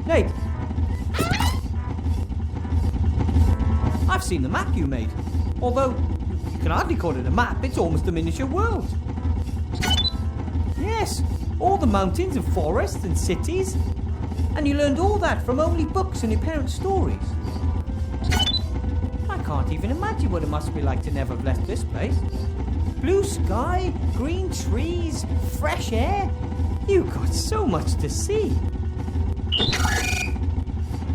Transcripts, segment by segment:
Nate! I've seen the map you made. Although, you can hardly call it a map, it's almost a miniature world. Yes, all the mountains and forests and cities. And you learned all that from only books and your parents' stories. I can't even imagine what it must be like to never have left this place. Blue sky, green trees, fresh air. You've got so much to see.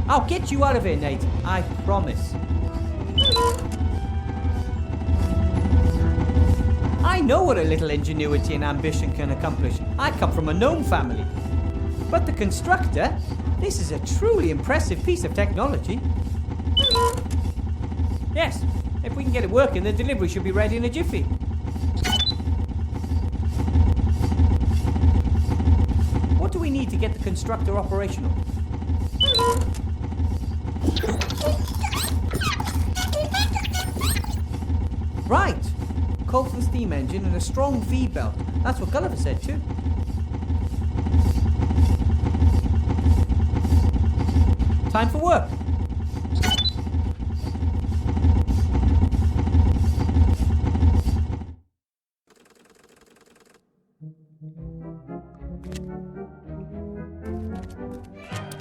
I'll get you out of here, Nate. I promise. I know what a little ingenuity and ambition can accomplish. I come from a gnome family. But the constructor, this is a truly impressive piece of technology. Yes, if we can get it working, the delivery should be ready in a jiffy. What do we need to get the constructor operational? Right! Coal for the steam engine and a strong V-belt. That's what Gulliver said too. Time for work.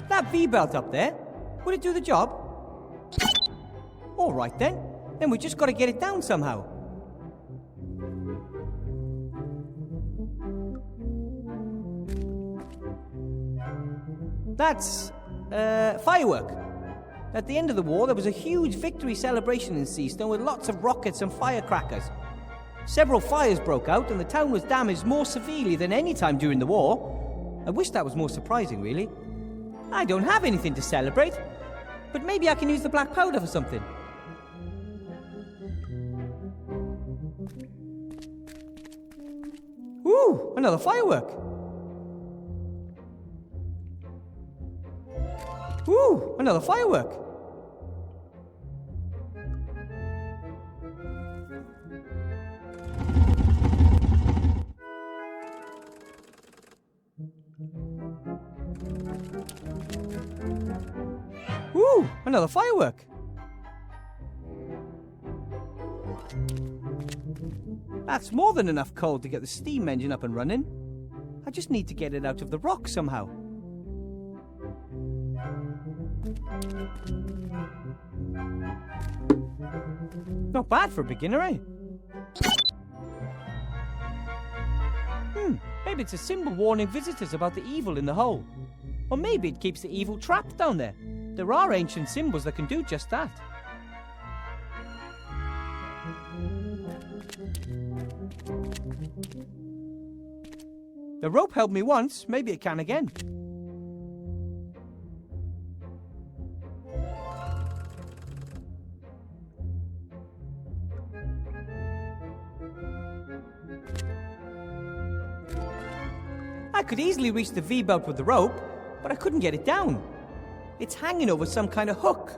That V-belt up there, would it do the job? All right then. Then we just got to get it down somehow. That's firework. At the end of the war, there was a huge victory celebration in Seastone with lots of rockets and firecrackers. Several fires broke out and the town was damaged more severely than any time during the war. I wish that was more surprising, really. I don't have anything to celebrate, but maybe I can use the black powder for something. Ooh, another firework. Ooh, another firework. Ooh, another firework. That's more than enough coal to get the steam engine up and running. I just need to get it out of the rock somehow. Not bad for a beginner, eh? Maybe it's a symbol warning visitors about the evil in the hole. Or maybe it keeps the evil trapped down there. There are ancient symbols that can do just that. The rope helped me once, maybe it can again. I could easily reach the V-belt with the rope, but I couldn't get it down. It's hanging over some kind of hook.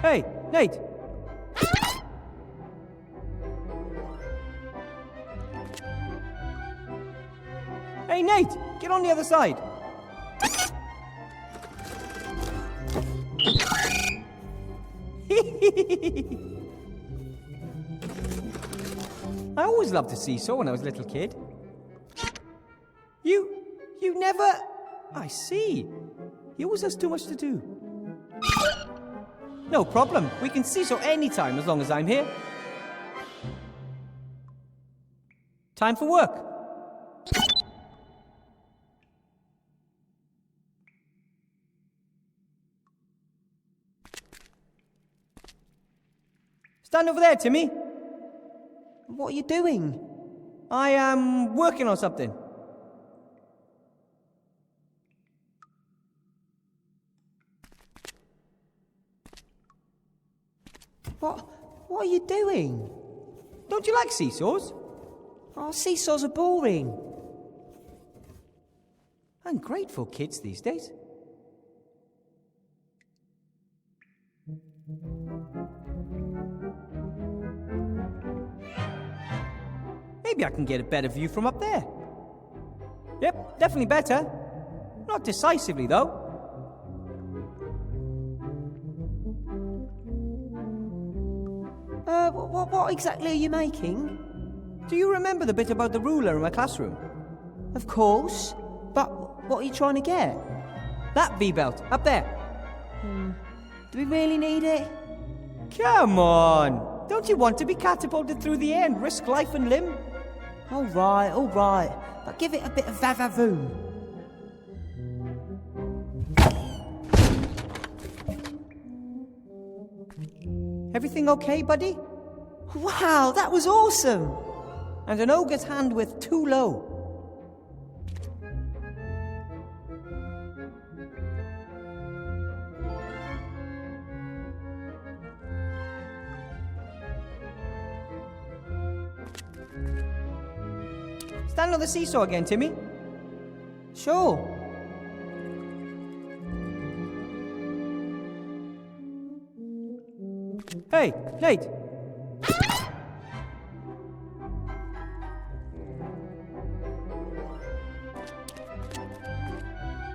Hey, Nate! Hey, Nate! Get on the other side! I always loved to seesaw when I was a little kid. You never... I see. You always has too much to do. No problem. We can seesaw anytime as long as I'm here. Time for work. Stand over there, Timmy. What are you doing? I am working on something. What are you doing? Don't you like seesaws? Oh, seesaws are boring. Ungrateful kids these days. Maybe I can get a better view from up there. Yep, definitely better. Not decisively, though. What exactly are you making? Do you remember the bit about the ruler in my classroom? Of course. But what are you trying to get? That V-belt, up there. Do we really need it? Come on! Don't you want to be catapulted through the air and risk life and limb? All right. But give it a bit of vavavoom. Everything okay, buddy? Wow, that was awesome! And an ogre's hand width too low. Stand on the seesaw again, Timmy. Sure. Hey, Nate.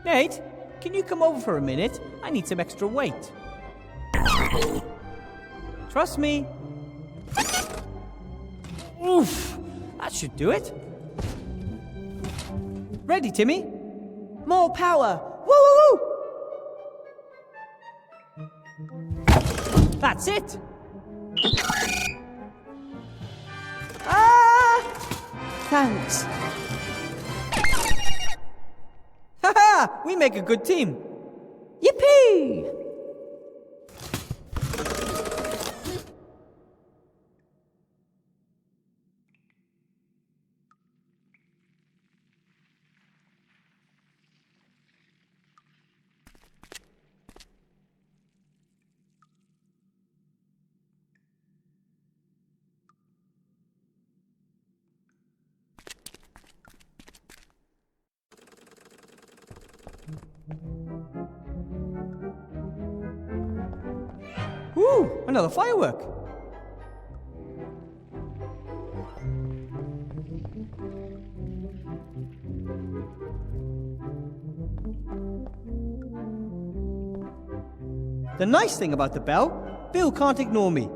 Nate, can you come over for a minute? I need some extra weight. Trust me. Oof, that should do it. Ready, Timmy? More power! Woo woo woo! That's it. Ah! Thanks. Ha-ha! We make a good team. Yippee! Woo! Another firework. The nice thing about the bell, Bill can't ignore me.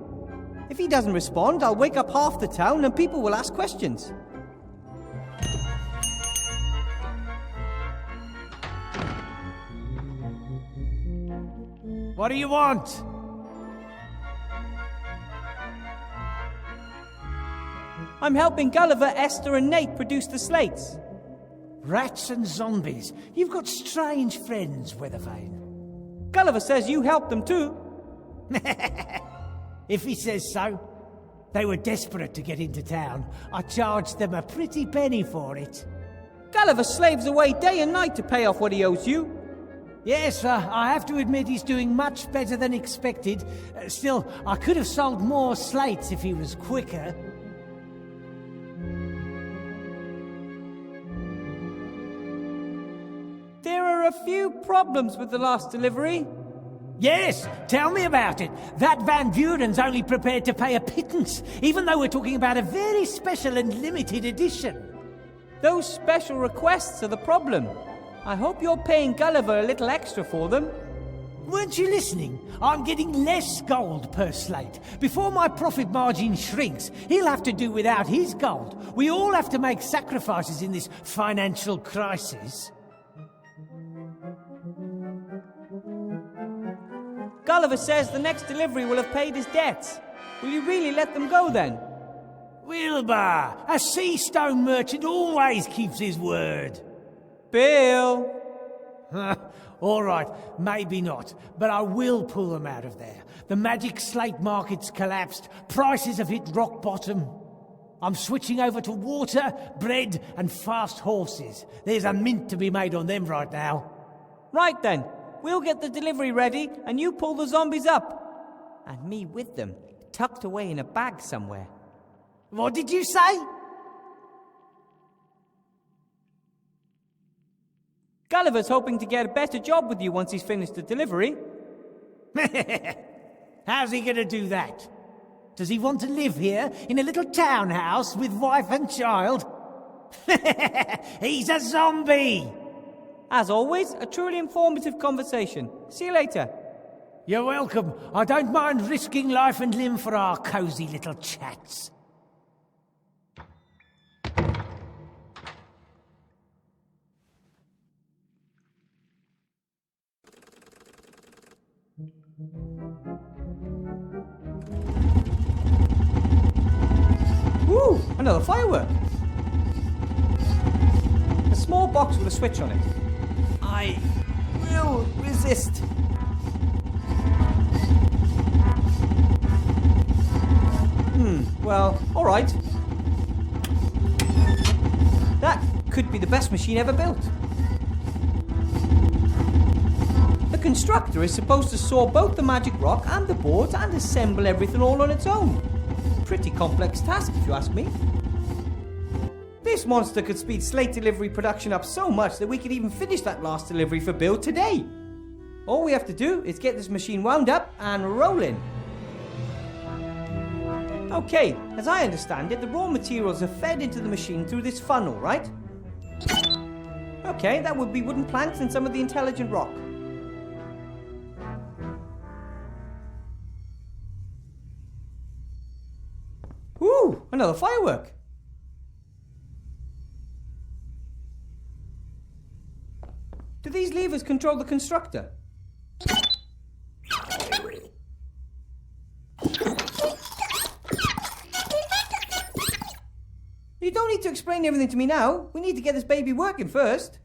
If he doesn't respond, I'll wake up half the town and people will ask questions. What do you want? I'm helping Gulliver, Esther and Nate produce the slates. Rats and zombies. You've got strange friends, Weathervane. Gulliver says you helped them too. If he says so. They were desperate to get into town. I charged them a pretty penny for it. Gulliver slaves away day and night to pay off what he owes you. Yes, I have to admit he's doing much better than expected. Still, I could have sold more slates if he was quicker. There are a few problems with the last delivery. Yes, tell me about it. That Van Buren's only prepared to pay a pittance, even though we're talking about a very special and limited edition. Those special requests are the problem. I hope you're paying Gulliver a little extra for them. Weren't you listening? I'm getting less gold per slate. Before my profit margin shrinks, he'll have to do without his gold. We all have to make sacrifices in this financial crisis. Gulliver says the next delivery will have paid his debts. Will you really let them go then? Wilbur, a sea stone merchant always keeps his word. Bill! All right, maybe not, but I will pull them out of there. The magic slate market's collapsed. Prices have hit rock bottom. I'm switching over to water, bread, and fast horses. There's a mint to be made on them right now. Right then. We'll get the delivery ready, and you pull the zombies up. And me with them, tucked away in a bag somewhere. What did you say? Gulliver's hoping to get a better job with you once he's finished the delivery. How's he gonna do that? Does he want to live here in a little townhouse with wife and child? He's a zombie! As always, a truly informative conversation. See you later. You're welcome. I don't mind risking life and limb for our cosy little chats. Ooh, another firework. A small box with a switch on it. I will resist. Well, alright. That could be the best machine ever built. The constructor is supposed to saw both the magic rock and the boards and assemble everything all on its own. Pretty complex task, if you ask me. This monster could speed slate delivery production up so much that we could even finish that last delivery for Bill today. All we have to do is get this machine wound up and rolling. Okay, as I understand it, the raw materials are fed into the machine through this funnel, right? Okay, that would be wooden planks and some of the intelligent rock. Ooh, another firework. Do these levers control the constructor? You don't need to explain everything to me now. We need to get this baby working first.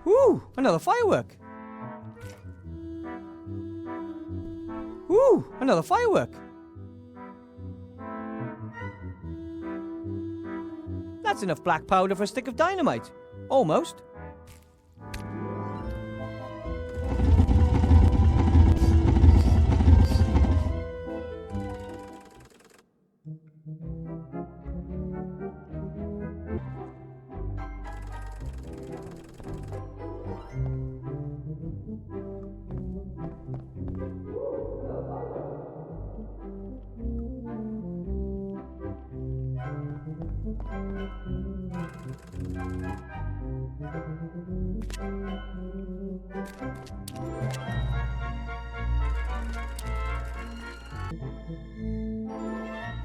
Ooh, another firework. Ooh, another firework. That's enough black powder for a stick of dynamite. Almost.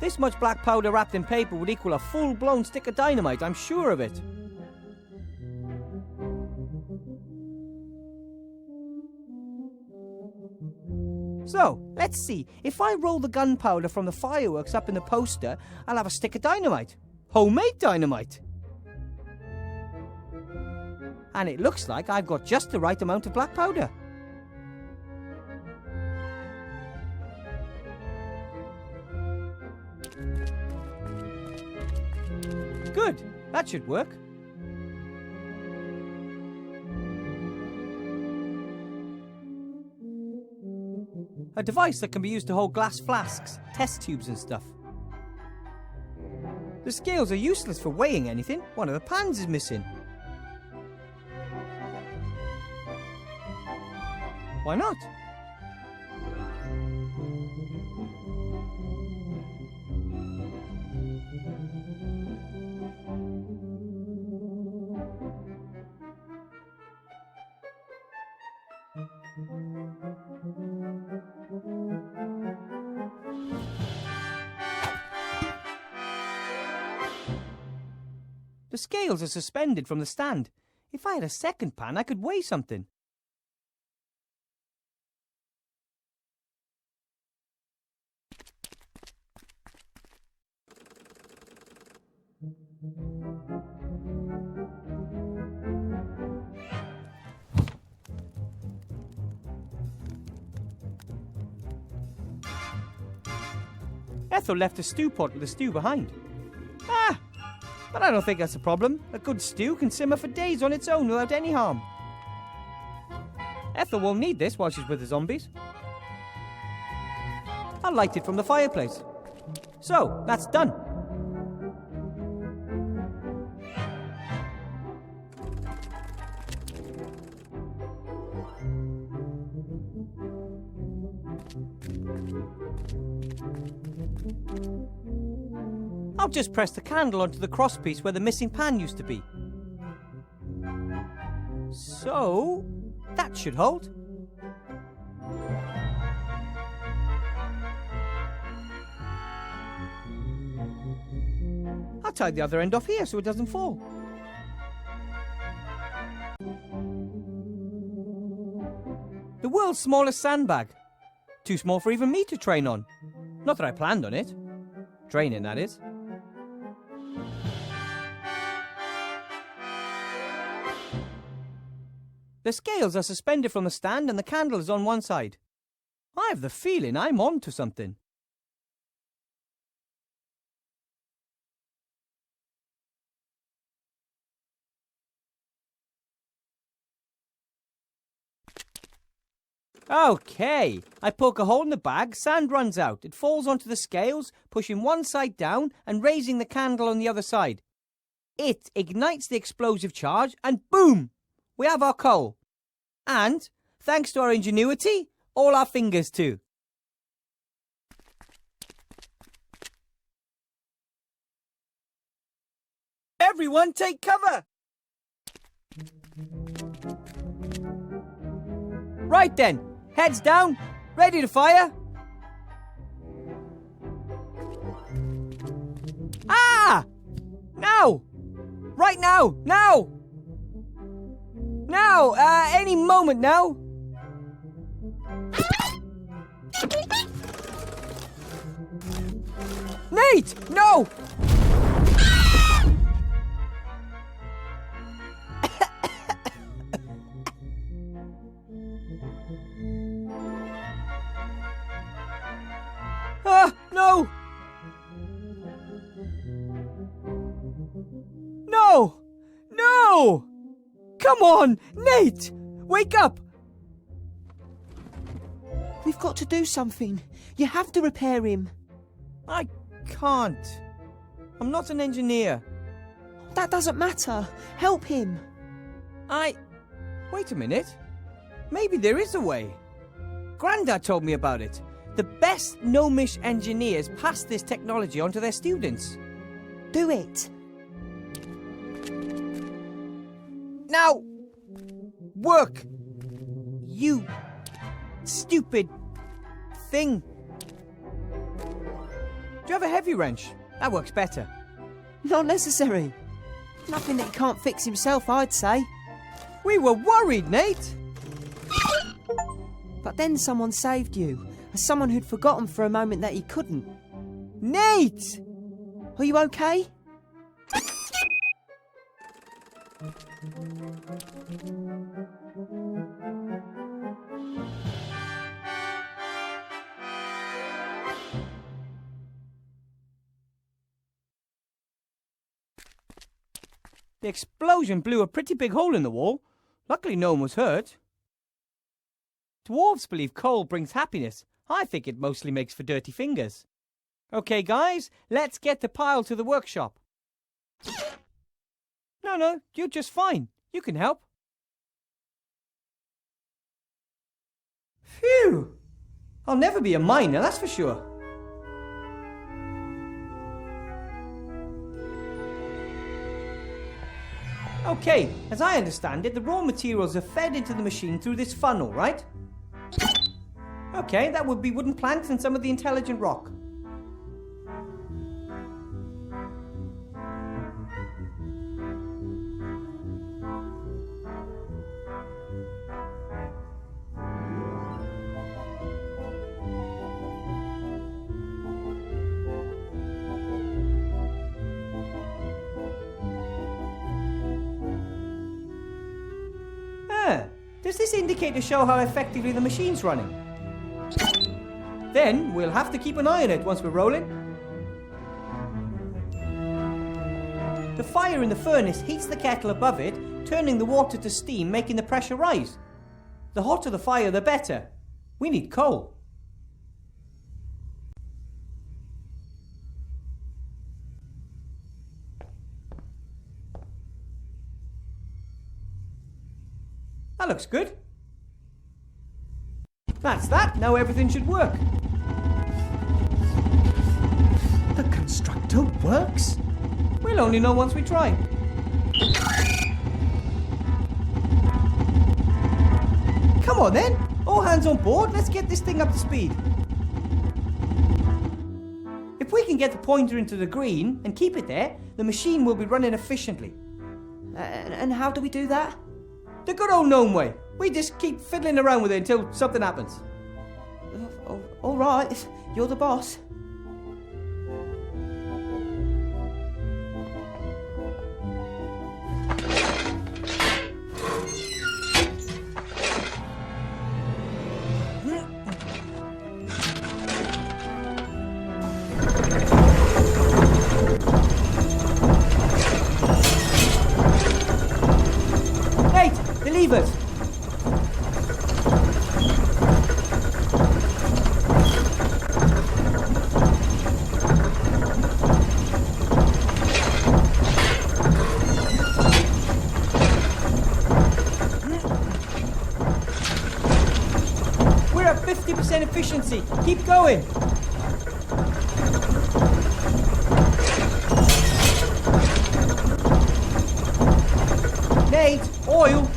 This much black powder wrapped in paper would equal a full-blown stick of dynamite, I'm sure of it. So, let's see. If I roll the gunpowder from the fireworks up in the poster, I'll have a stick of dynamite. Homemade dynamite. And it looks like I've got just the right amount of black powder. Good. That should work. A device that can be used to hold glass flasks, test tubes and stuff. The scales are useless for weighing anything. One of the pans is missing. Why not? The scales are suspended from the stand. If I had a second pan, I could weigh something. Ethel left a stew pot with a stew behind. Ah! But I don't think that's a problem. A good stew can simmer for days on its own without any harm. Ethel won't need this while she's with the zombies. I'll light it from the fireplace. So, that's done. I'll just press the candle onto the crosspiece where the missing pan used to be. So, that should hold. I'll tie the other end off here so it doesn't fall. The world's smallest sandbag. Too small for even me to train on. Not that I planned on it. Training, that is. The scales are suspended from the stand and the candle is on one side. I have the feeling I'm on to something. Okay, I poke a hole in the bag, sand runs out. It falls onto the scales, pushing one side down and raising the candle on the other side. It ignites the explosive charge and boom! We have our coal. And, thanks to our ingenuity, all our fingers too. Everyone take cover! Right then, heads down, ready to fire. Ah! Now! Right now! Now! Now! Any moment now! Nate! No! No! No! No! Come on, Nate! Wake up! We've got to do something. You have to repair him. I can't. I'm not an engineer. That doesn't matter. Help him. Wait a minute. Maybe there is a way. Grandad told me about it. The best gnomish engineers pass this technology on to their students. Do it. Now! Work! You stupid thing. Do you have a heavy wrench? That works better. Not necessary. Nothing that he can't fix himself, I'd say. We were worried, Nate. But then someone saved you. As someone who'd forgotten for a moment that he couldn't. Nate! Are you okay? The explosion blew a pretty big hole in the wall. Luckily no one was hurt. Dwarves believe coal brings happiness. I think it mostly makes for dirty fingers. Okay, guys, let's get the pile to the workshop. No, you're just fine. You can help. Phew! I'll never be a miner, that's for sure. Okay, as I understand it, the raw materials are fed into the machine through this funnel, right? Okay, that would be wooden planks and some of the intelligent rock. Does this indicator show how effectively the machine's running? Then we'll have to keep an eye on it once we're rolling. The fire in the furnace heats the kettle above it, turning the water to steam, making the pressure rise. The hotter the fire, the better. We need coal. That looks good. That's that. Now everything should work. The constructor works? We'll only know once we try. Come on then. All hands on board. Let's get this thing up to speed. If we can get the pointer into the green and keep it there, the machine will be running efficiently. And how do we do that? The good old gnome way. We just keep fiddling around with it until something happens. All right, you're the boss. Nate, the levers. We're at 50% efficiency. Keep going. Nate, oil.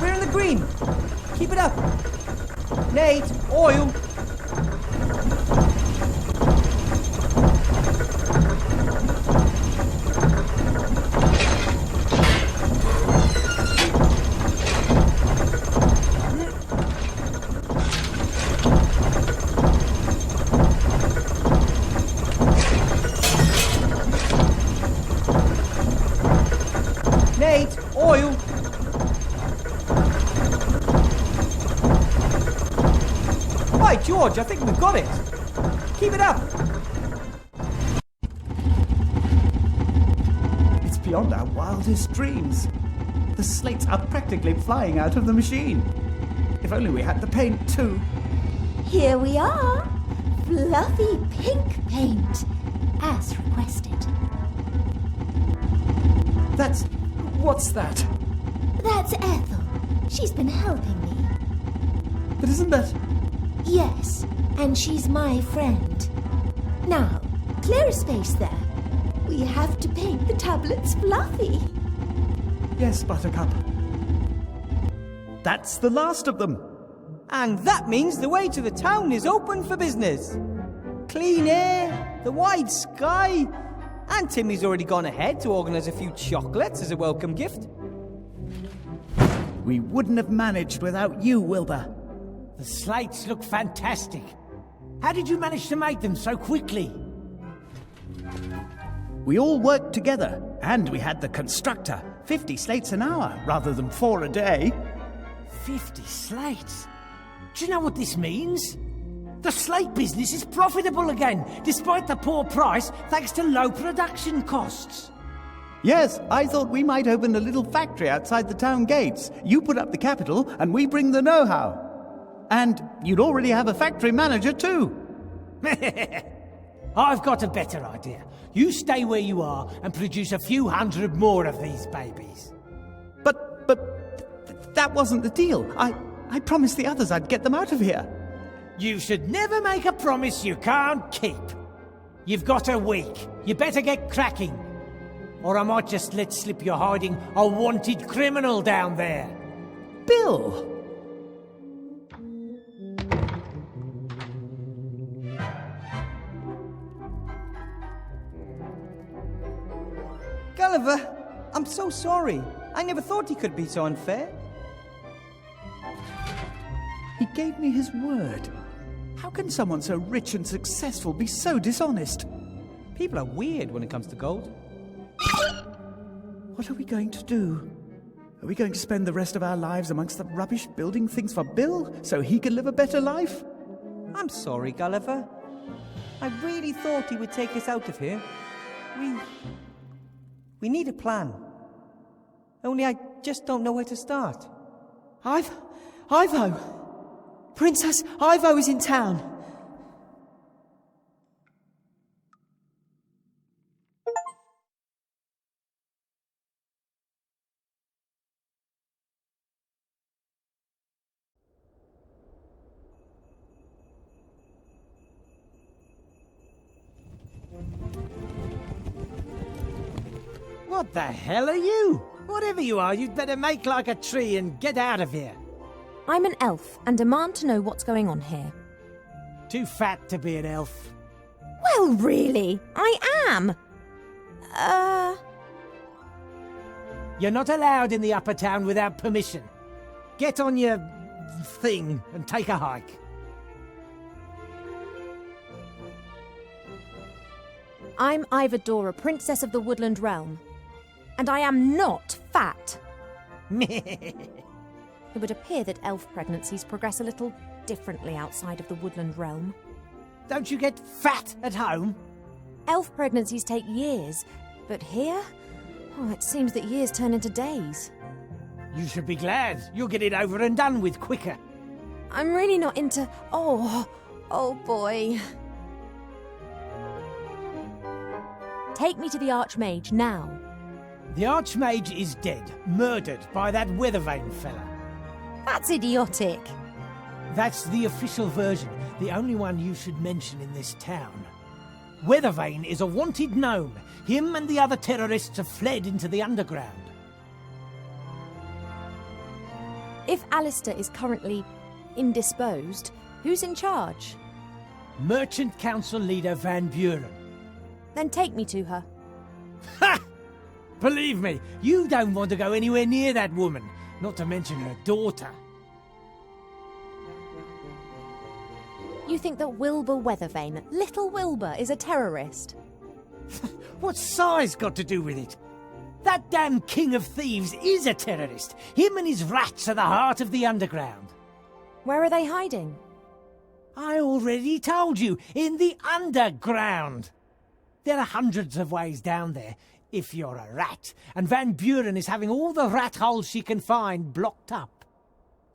We're in the green. Keep it up. Nate, oil. Nate, oil. By George, I think we've got it. Keep it up. It's beyond our wildest dreams. The slates are practically flying out of the machine. If only we had the paint too. Here we are. Fluffy pink paint, as requested. What's that? That's Ethel. She's been helping me. But isn't that... Yes, and she's my friend. Now, clear a space there. We have to paint the tablets fluffy. Yes, Buttercup. That's the last of them. And that means the way to the town is open for business. Clean air, the wide sky, and Timmy's already gone ahead to organise a few chocolates as a welcome gift. We wouldn't have managed without you, Wilbur. The slates look fantastic. How did you manage to make them so quickly? We all worked together, and we had the constructor. 50 slates an hour, rather than 4 a day. 50 slates? Do you know what this means? The slate business is profitable again, despite the poor price, thanks to low production costs. Yes, I thought we might open a little factory outside the town gates. You put up the capital, and we bring the know-how. And you'd already have a factory manager, too. I've got a better idea. You stay where you are and produce a few hundred more of these babies. But that wasn't the deal. I promised the others I'd get them out of here. You should never make a promise you can't keep. You've got a week. You better get cracking. Or I might just let slip you're hiding a wanted criminal down there. Bill! Gulliver, I'm so sorry. I never thought he could be so unfair. He gave me his word. How can someone so rich and successful be so dishonest? People are weird when it comes to gold. What are we going to do? Are we going to spend the rest of our lives amongst the rubbish building things for Bill so he can live a better life? I'm sorry, Gulliver. I really thought he would take us out of here. We need a plan. Only I just don't know where to start. Ivo! Princess Ivo is in town. What the hell are you? Whatever you are, you'd better make like a tree and get out of here. I'm an elf and demand to know what's going on here. Too fat to be an elf. Well, really, I am. You're not allowed in the upper town without permission. Get on your thing and take a hike. I'm Ivadora, Princess of the Woodland Realm. And I am not fat. It would appear that elf pregnancies progress a little differently outside of the Woodland Realm. Don't you get fat at home? Elf pregnancies take years, but here? Oh, it seems that years turn into days. You should be glad. You'll get it over and done with quicker. I'm really not into... Oh boy. Take me to the Archmage now. The Archmage is dead, murdered by that Weathervane fella. That's idiotic. That's the official version, the only one you should mention in this town. Weathervane is a wanted gnome. Him and the other terrorists have fled into the underground. If Alistair is currently indisposed, who's in charge? Merchant Council leader Van Buren. Then take me to her. Ha! Believe me, you don't want to go anywhere near that woman, not to mention her daughter. You think that Wilbur Weathervane, little Wilbur, is a terrorist? What's size got to do with it? That damn king of thieves is a terrorist. Him and his rats are the heart of the underground. Where are they hiding? I already told you, in the underground. There are hundreds of ways down there, if you're a rat, and Van Buren is having all the rat holes she can find blocked up.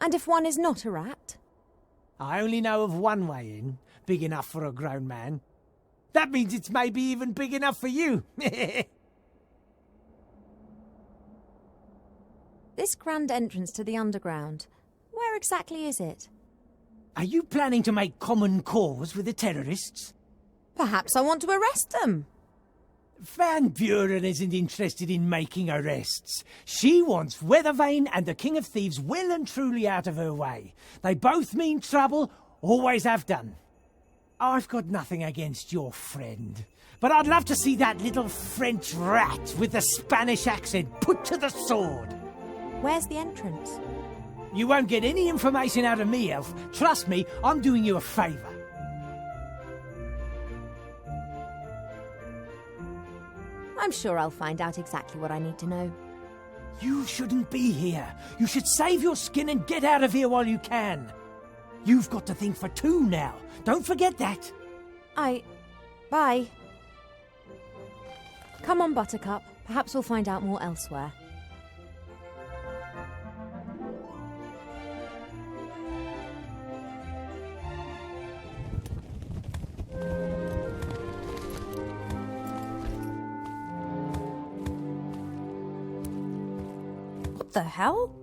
And if one is not a rat? I only know of one way in, big enough for a grown man. That means it's maybe even big enough for you. This grand entrance to the underground, where exactly is it? Are you planning to make common cause with the terrorists? Perhaps I want to arrest them. Van Buren isn't interested in making arrests. She wants Weathervane and the King of Thieves well and truly out of her way. They both mean trouble, always have done. I've got nothing against your friend, but I'd love to see that little French rat with the Spanish accent put to the sword. Where's the entrance? You won't get any information out of me, Elf. Trust me, I'm doing you a favour. I'm sure I'll find out exactly what I need to know. You shouldn't be here. You should save your skin and get out of here while you can. You've got to think for two now. Don't forget that. Bye. Come on, Buttercup. Perhaps we'll find out more elsewhere. What the hell?